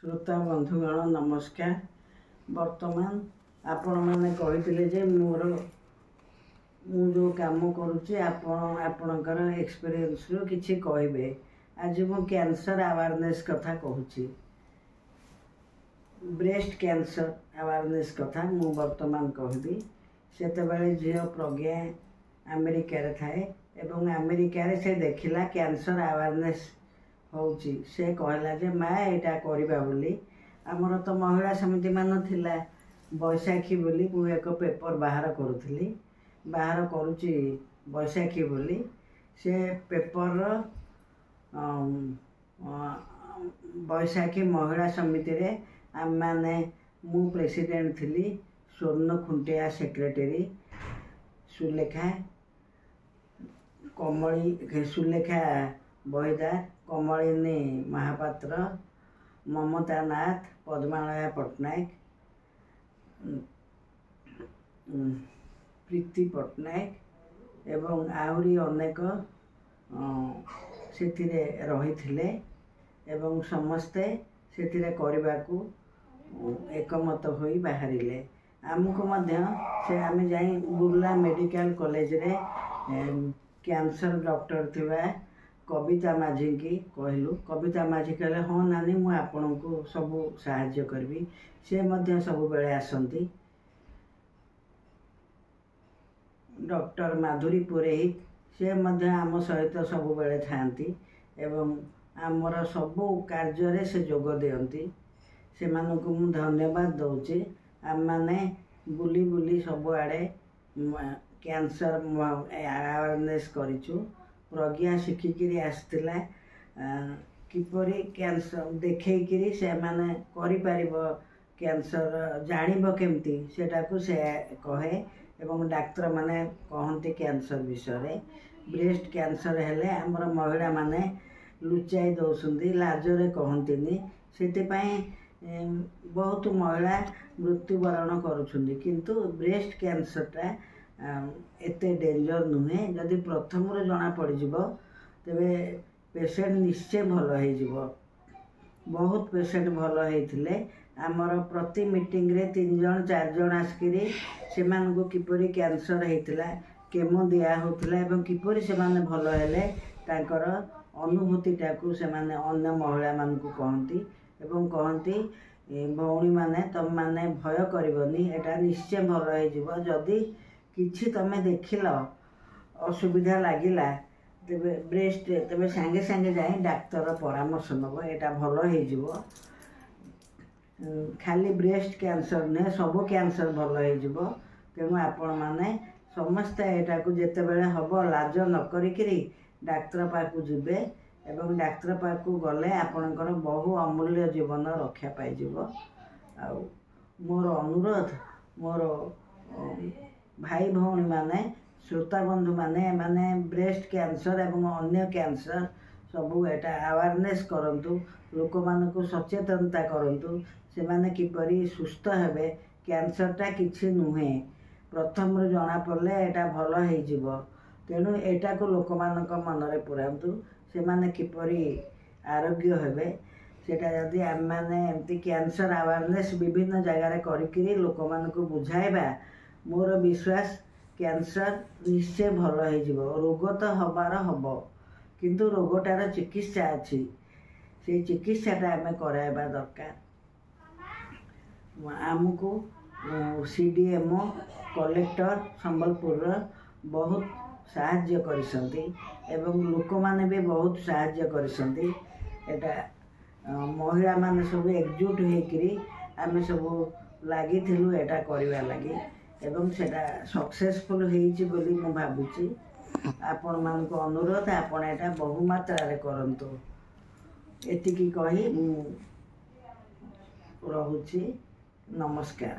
श्रोता बंधुगण नमस्कार। वर्तमान आपण मैंने कही मोर मु जो काम करुच्ची आपणकर एक्सपीरियंस रु किछि कहबे। आज मु कैंसर अवेयरनेस कथा कहूची, ब्रेस्ट कैंसर अवेयरनेस कथा मु वर्तमान कहबी। सेतेबेले झील प्रज्ञा अमेरिका रे थाए एवं अमेरिका रे से देखिला कैंसर अवेयरनेस होउची। से कहला जे माँ एटा करिबा बोली। आमर तो महिला समिति मान थिला बैशाखी बोली मु एक पेपर बाहर करुथली, बाहर करुची बैशाखी बोली। से पेपर बैशाखी महिला समिति रे आम माने मु प्रेसिडेंट थिली, स्वर्ण खुंटिया सेक्रेटरी, सुलेखा कमली सुलेखा बहिदार, कमलिनी महापात्र, ममता नाथ, पद्मालया पट्टनायक, प्रीति पट्टनायक एवं आहुरी अनेक सेथिरे रहिथिले एवं समस्ते सेथिरे करबाकू एकमत होई बाहरिले। आमको मध्य से आम जाई बुर्ला मेडिकल कॉलेज रे कैंसर डॉक्टर थिबा कविता माझी की कहलु। कविता माझी कहले हाँ नानी मु आपण को सबू साहाय्य करबी। से मध्य सब बेले आसंती। डॉक्टर माधुरी पुरोहित से मध्य आम सहित सब बेले थांती एवं आमर सबू कार्य रे से जोग देयंती। से मानकु मु धन्यवाद दउची। आम माने बुली बुली सब आड़े कैंसर अवेयरनेस करिचु। प्रज्ञा शिखिकी आसला किपरि कैंसर देखैकि से माने करि पारिबो कैंसर जानिबो केमती सेटाकू से कहे एवं डाक्तर माने कहंती कैंसर विषय। ब्रेस्ट कैंसर हेले हमर महिला माने लुचाई दौसुंदी, लाजरे कहंतीनी। सेतिपाई बहुत महिला मृत्युवरण करुछुंदी। किंतु ब्रेस्ट कैंसरटा एते डेंजर नुहे। जदि प्रथम जना पड़ तेबे पेशेंट निश्चय भल हो। बहुत पेशेंट भल होते आमर प्रति मीटिंग रे 3 जन 4 जन आसिकी से किपरि कैंसर होता केमो दिया होता एवं किपरि से भल हेले तांकर अनुभूतिटा को से अन्य महिला मानकु कहती एवं कहती भौणी माने तुम माने भय करबनी, एटा निश्चय भल हो। जदि किछि तमे देखिल असुविधा लागिला तेबे ब्रेस्ट तेबे सांगे सांगे जाए डाक्तर परामर्श नब, एटा भल हो। खाली ब्रेस्ट कैंसर ने सब कैंसर भल हो। तेणु आपण माने समस्त एटा को जेते बेले हबो लाज न करिकरी डाक्तर पाखु जिबे एवं डाक्तर पाखु गले आपणकर बहु अमूल्य जीवन रक्षा पाई जिवो। आ मोर अनुरोध मोर भाई भौणी माने श्रोता बंधु माने माने ब्रेस्ट कैंसर एवं अन्य कैंसर सबू एटा अवेयरनेस करंतु, लोक मानकु सचेतनता करंतु। से माने किपरि सुस्थ हेबे। कैंसरटा किछि नुहे, प्रथम जना पड़ले एटा भल हो जिवो। तेणु एटा को लोक मानक मनरे पुरांतु, से माने किपरि आरोग्य हेबे। सेटा जदि आम माने एमती कैंसर अवेयरनेस विभिन्न जगार करिकरी लोक मानकु बुझाइबा, मोर विश्वास कैंसर निश्चय भल हो। रोग तो हबार हम किंतु रोगटार चिकित्सा अच्छी, से चिकित्साटा आम कराइबा दरकार। आमको सीडीएमओ कलेक्टर संबलपुर बहुत साहाय्य करिसंती एवं लोक माने भी बहुत साहाय्य करिसंती। एटा महिला माने सब एकजुट होइकरी आमे सब लागी थिलु एटा करिवा लागी एवं सेटा सक्सेसफुल होइछि बोली मु भाबुछि। आपण मानको अनुरोध आपण एटा बहु मात्रा रे करंतु। एतिकी कही मु रहुछि। नमस्कार।